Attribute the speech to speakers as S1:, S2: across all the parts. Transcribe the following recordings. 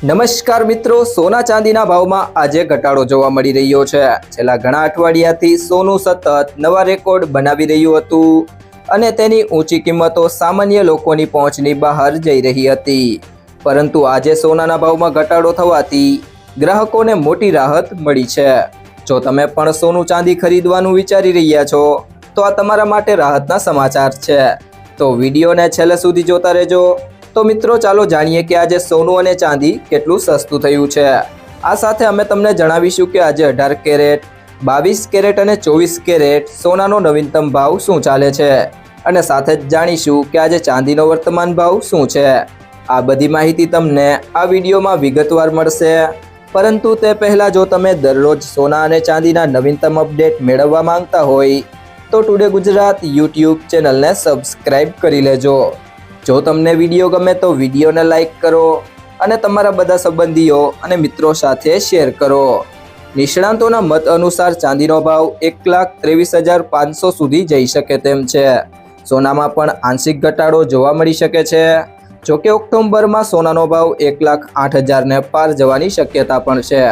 S1: નમસ્કાર મિત્રો, સોના ચાંદીના ભાવમાં આજે ઘટાડો જોવા મળી રહ્યો છે। છેલ્લા ઘણા અઠવાડિયાથી સોનું સતત નવા રેકોર્ડ બનાવી રહ્યું હતું અને તેની ઊંચી કિંમતો સામાન્ય લોકોની પહોંચની બહાર જઈ રહી હતી, પરંતુ આજે સોનાના ભાવમાં ઘટાડો થવાથી ગ્રાહકોને મોટી રાહત મળી છે। જો તમે પણ સોનું ચાંદી ખરીદવાનું વિચારી રહ્યા છો તો આ તમારા માટે રાહતના સમાચાર છે, તો વિડીયોને છેલ્લે સુધી જોતા રહેજો। તો મિત્રો ચાલો જાણીએ કે આજે સોનું અને ચાંદી કેટલું સસ્તું થયું છે। આ સાથે અમે તમને જણાવીશું કે આજે 18 કેરેટ, 22 કેરેટ અને 24 કેરેટ સોનાનો નવીનતમ ભાવ શું ચાલે છે અને સાથે જ જાણીશું કે આજે ચાંદીનો વર્તમાન ભાવ શું છે। આ બધી માહિતી તમને આ વિડીયોમાં વિગતવાર મળશે, પરંતુ તે પહેલાં જો તમે દરરોજ સોના અને ચાંદીના નવીનતમ અપડેટ મેળવવા માંગતા હોય તો ટુડે ગુજરાત યુટ્યુબ ચેનલને સબસ્ક્રાઈબ કરી લેજો। જો તમને વિડીયો ગમે તો વિડીયોને લાઈક કરો અને તમારા બધા સંબંધીઓ અને મિત્રો સાથે શેર કરો। નિષ્ણાંતોના મત અનુસાર ચાંદીનો ભાવ 1,23,500 સુધી જઈ શકે તેમ છે। સોનામાં પણ આંશિક ઘટાડો જોવા મળી શકે છે। જોકે ઓક્ટોબરમાં સોનાનો ભાવ 1,08,000ને પાર જવાની શક્યતા પણ છે,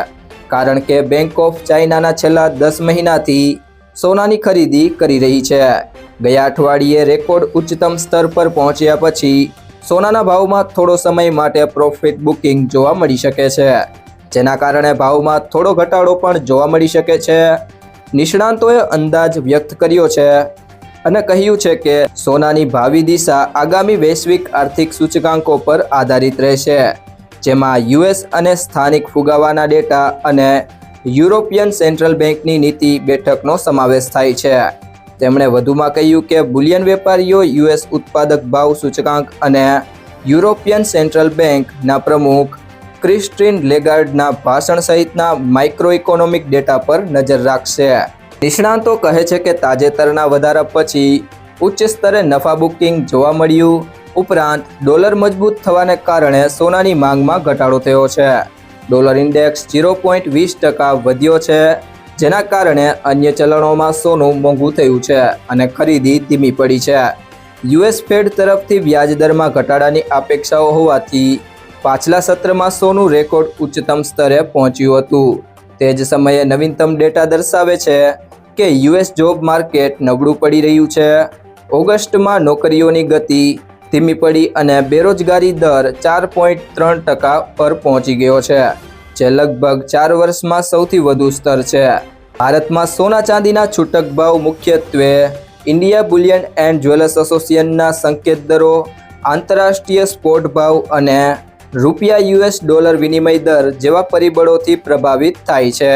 S1: કારણ કે બેંક ઓફ ચાઇનાના છેલ્લા 10 મહિનાથી સોનાની ખરીદી કરી રહી છે। ગયા અઠવાડિયે રેકોર્ડ ઉચ્ચતમ સ્તર પર પહોંચ્યા પછી સોનાના ભાવમાં થોડો સમય માટે પ્રોફિટ બુકિંગ જોવા મળી શકે છે, જેના કારણે ભાવમાં થોડો ઘટાડો પણ જોવા મળી શકે છે। નિષ્ણાંતોએ અંદાજ વ્યક્ત કર્યો છે અને કહ્યું છે કે સોનાની ભાવિ દિશા આગામી વૈશ્વિક આર્થિક સૂચકાંકો પર આધારિત રહેશે, જેમાં યુએસ અને સ્થાનિક ફુગાવાના ડેટા અને યુરોપિયન સેન્ટ્રલ બેંકની નીતિ બેઠકનો સમાવેશ થાય છે। તેમણે વધુમાં કહ્યું કે બુલિયન વેપારીઓ, યુએસ ઉત્પાદક ભાવ સૂચકાંક અને યુરોપિયન સેન્ટ્રલ બેંકના પ્રમુખ ક્રિસ્ટીન લેગાર્ડના ભાષણ સહિતના માઇક્રો ઇકોનોમિક ડેટા પર નજર રાખશે। નિષ્ણાંતો કહે છે કે તાજેતરના વધારા પછી ઉચ્ચ સ્તરે નફા બુકિંગ જોવા મળ્યું, ઉપરાંત ડોલર મજબૂત થવાને કારણે સોનાની માંગમાં ઘટાડો થયો છે। ડોલર ઇન્ડેક્સ 0.20% વધ્યો છે, જેના કારણે અન્ય ચલણોમાં સોનું મોંઘું થયું છે અને ખરીદી ધીમી પડી છે। યુએસ ફેડ તરફથી વ્યાજ દરમાં ઘટાડાની અપેક્ષાઓ હોવાથી પાછલા સત્રમાં સોનું રેકોર્ડ ઉચ્ચતમ સ્તરે પહોંચ્યું હતું। તે જ સમયે નવીનતમ ડેટા દર્શાવે છે કે યુએસ જોબ માર્કેટ નબળું પડી રહ્યું છે। ઓગસ્ટમાં નોકરીઓની ગતિ ધીમી પડી અને બેરોજગારી દર 4.3% પર પહોંચી ગયો છે, જે લગભગ 4 વર્ષમાં સૌથી વધુ સ્તર છે। ભારતમાં સોના ચાંદીના છૂટક ભાવ મુખ્યત્વે ઇન્ડિયા બુલિયન એન્ડ જ્વેલર્સ એસોસિએશનના સંકેત દરો, આંતરરાષ્ટ્રીય સ્પોટ ભાવ અને રૂપિયા યુએસ ડોલર વિનિમય દર જેવા પરિબળોથી પ્રભાવિત થાય છે।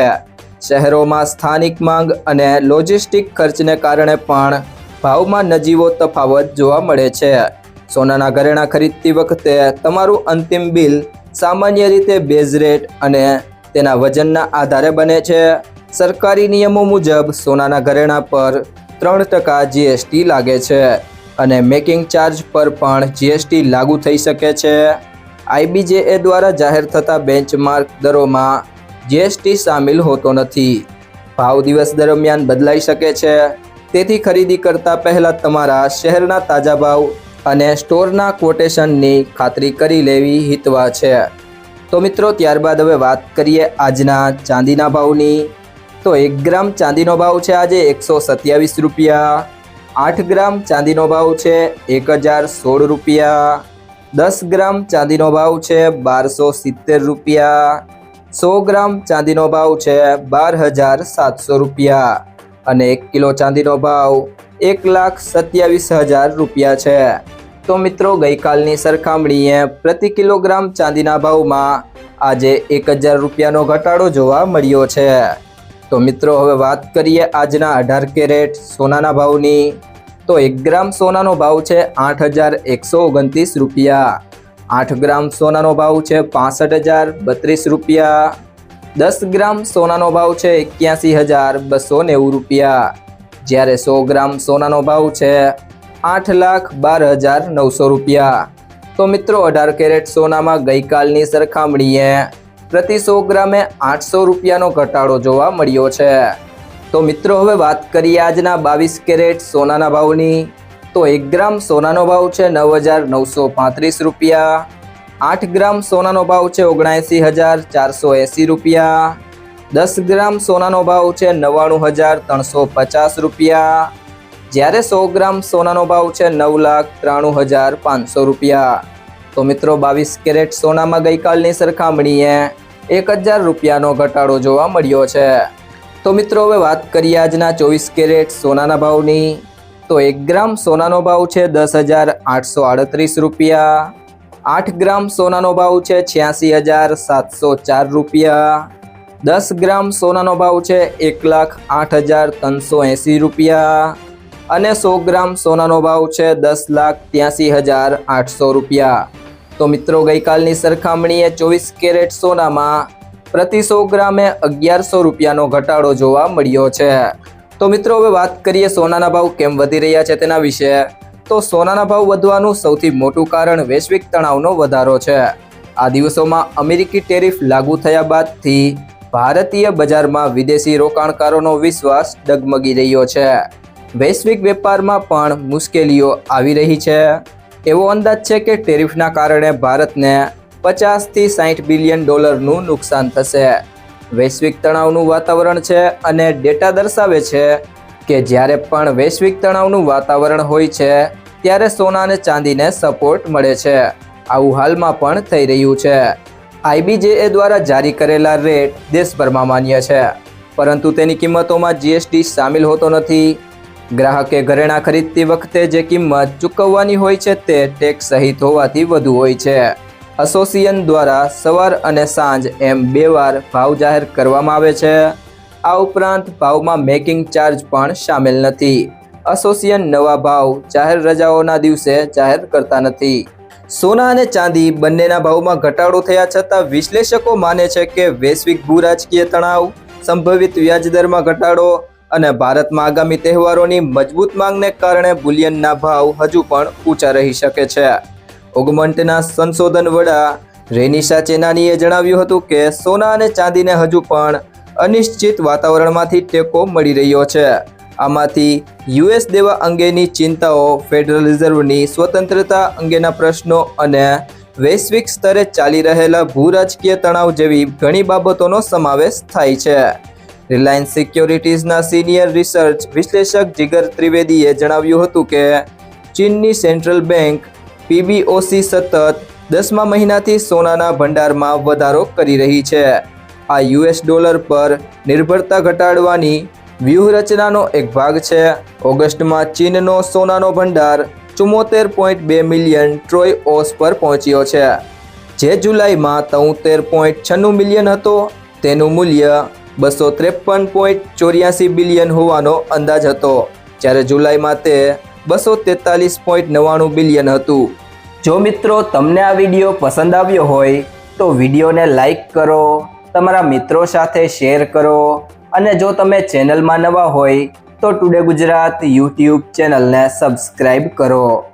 S1: શહેરોમાં સ્થાનિક માંગ અને લોજિસ્ટિક ખર્ચને કારણે પણ ભાવમાં નજીવો તફાવત જોવા મળે છે। સોનાના ઘરેણાં ખરીદતી વખતે તમારું અંતિમ બિલ સામાન્ય રીતે બેઝ રેટ અને તેના વજનના આધારે બને છે। સરકારી નિયમો મુજબ સોનાના ઘરેણાં પર 3% જીએસટી લાગે છે અને મેકિંગ ચાર્જ પર પણ જીએસટી લાગુ થઈ શકે છે। આઈબીજેએ દ્વારા જાહેર થતા બેન્ચમાર્ક દરોમાં જીએસટી સામેલ હોતો નથી। ભાવ દિવસ દરમિયાન બદલાઈ શકે છે, તેથી ખરીદી કરતા પહેલાં તમારા શહેરના તાજા ભાવ અને સ્ટોરના ક્વોટેશનની ખાતરી કરી લેવી હિતવા છે। તો મિત્રો ત્યારબાદ હવે વાત કરીએ આજના ચાંદીના ભાવની। તો 1 ગ્રામ ચાંદીનો ભાવ છે આજે 127 રૂપિયા, 8 ગ્રામ ચાંદીનો ભાવ છે 1,016 રૂપિયા, 10 ગ્રામ ચાંદીનો ભાવ છે 1,270 રૂપિયા, 100 ગ્રામ ચાંદીનો ભાવ છે 12,700 રૂપિયા અને 1 કિલો ચાંદીનો ભાવ 1,27,000 રૂપિયા છે। તો મિત્રો ગઈકાલની સરખામણીએ પ્રતિ કિલોગ્રામ ચાંદીના ભાવમાં આજે 1,000 રૂપિયાનો ઘટાડો જોવા મળ્યો છે। તો મિત્રો હવે વાત કરીએ આજના 18 કેરેટ સોનાના ભાવની। તો 1 ગ્રામ સોનાનો ભાવ છે 8,129 રૂપિયા, 8 ગ્રામ સોનાનો ભાવ છે 65,032 રૂપિયા, 10 ગ્રામ સોનાનો ભાવ છે 81,290 રૂપિયા, જ્યારે 100 ગ્રામ સોનાનો ભાવ છે 8,12,900 રૂપિયા। તો મિત્રો 18 કેરેટ સોનામાં ગઈકાલની સરખામણીએ પ્રતિ 100 ગ્રામે 800 રૂપિયાનો ઘટાડો જોવા મળ્યો છે। તો મિત્રો હવે વાત કરીએ આજના 22 કેરેટ સોનાના ભાવની। તો 1 ગ્રામ સોનાનો ભાવ છે 9,935 રૂપિયા, 8 ગ્રામ સોનાનો ભાવ છે 79,480 રૂપિયા। 10 ગ્રામ સોનાનો ભાવ છે 99,350 રૂપિયા, જ્યારે 100 ગ્રામ સોનાનો ભાવ છે 9,93,500 રૂપિયા। તો મિત્રો 22 કેરેટ સોનામાં ગઈકાલની સરખામણીએ 1,000 રૂપિયાનો ઘટાડો જોવા મળ્યો છે। તો મિત્રો હવે વાત કરીએ આજના 24 કેરેટ સોનાના ભાવની, તો 1 ગ્રામ સોનાનો ભાવ છે 10,838 રૂપિયા। 8 ગ્રામ સોનાનો ભાવ છે 86,704 રૂપિયા। 10 ગ્રામ સોનાનો ભાવ છે 1,08,380 રૂપિયા અને 100 ગ્રામ સોનાનો ભાવ છે 10,83,800 રૂપિયા। તો મિત્રો ગઈકાલની સરખામણીએ 24 કેરેટ સોનામાં પ્રતિ 100 ગ્રામે 1,100 રૂપિયાનો ઘટાડો જોવા મળ્યો છે। તો મિત્રો હવે વાત કરીએ સોનાના ભાવ કેમ વધી રહ્યા છે તેના વિશે। તો સોનાના ભાવ વધવાનું સૌથી મોટું કારણ વૈશ્વિક તણાવનો વધારો છે। આ દિવસોમાં અમેરિકી ટેરિફ લાગુ થયા બાદથી ભારતીય બજારમાં વિદેશી રોકાણકારોનો વિશ્વાસ ડગમગી રહ્યો છે। વૈશ્વિક વેપારમાં પણ મુશ્કેલીઓ આવી રહી છે। એવો અંદાજ છે કે ટેરિફના કારણે ભારતને 50 થી 60 બિલિયન ડોલરનું નુકસાન થશે। વૈશ્વિક તણાવનું વાતાવરણ છે અને ડેટા દર્શાવે છે કે જ્યારે પણ વૈશ્વિક તણાવનું વાતાવરણ હોય છે ત્યારે સોના અને ચાંદીને સપોર્ટ મળે છે। આવું હાલમાં પણ થઈ રહ્યું છે। IBJA દ્વારા જારી કરેલા રેટ દેશભરમાં માન્ય છે, પરંતુ તેની કિંમતોમાં GST સામેલ હોતો નથી। ગ્રાહકે ઘરેણાં ખરીદતી વખતે જે કિંમત ચૂકવવાની હોય છે તે ટેક્સ સહિત હોવાથી વધુ હોય છે। એસોસિએશન દ્વારા સવાર અને સાંજ એમ 2 વાર ભાવ જાહેર કરવામાં આવે છે। આ ઉપરાંત ભાવમાં મેકિંગ ચાર્જ પણ સામેલ નથી। એસોસિએશન નવા ભાવ જાહેર રજાઓના દિવસે જાહેર કરતા નથી। સોના અને ચાંદી બંનેના ભાવમાં ઘટાડો થયા છતાં વિશ્લેષકો માને છે કે વૈશ્વિક ભૂરાજકીય તણાવ, સંભવિત વ્યાજદરમાં ઘટાડો અને ભારતમાં આગામી તહેવારોની મજબૂત માંગને કારણે બુલિયનના ભાવ હજુ પણ ઊંચા રહી શકે છે। ઓગમન્ટના સંશોધન વડા રેનિશા ચેનાનીએ જણાવ્યું હતું કે સોના અને ચાંદીને હજુ પણ અનિશ્ચિત વાતાવરણમાંથી ટેકો મળી રહ્યો છે। આમાંથી US દેવા અંગેની ચિંતાઓ, ફેડરલ રિઝર્વની સ્વતંત્રતા અંગેના પ્રશ્નો અને વૈશ્વિક સ્તરે ચાલી રહેલા ભૂરાજકીય તણાવ જેવી ઘણી બાબતોનો સમાવેશ થાય છે। રિલાયન્સ સિક્યોરિટીઝના સિનિયર રિસર્ચ વિશ્લેષક જીગર ત્રિવેદીએ જણાવ્યું હતું કે ચીનની સેન્ટ્રલ બેંક PBOC સતત 10મા મહિનાથી સોનાના ભંડારમાં વધારો કરી રહી છે। આ US ડોલર પર નિર્ભરતા ઘટાડવાની વ્યૂહરચનાનો એક ભાગ છે। ઓગસ્ટમાં ચીનનો સોનાનો ભંડાર 74.2 મિલિયન ટ્રોય ઓસ પર પહોંચ્યો છે, જે જુલાઈમાં 73.96 મિલિયન હતો। તેનું મૂલ્ય 253.84 બિલિયન હોવાનો અંદાજ હતો, જ્યારે જુલાઈમાં તે 243.99 બિલિયન હતું। જો મિત્રો તમને આ વિડીયો પસંદ આવ્યો હોય તો વિડીયોને લાઈક કરો, તમારા મિત્રો સાથે શેર કરો અને જો તમે ચેનલમાં નવા હોય તો ટુડે ગુજરાત YouTube ચેનલને સબસ્ક્રાઈબ કરો।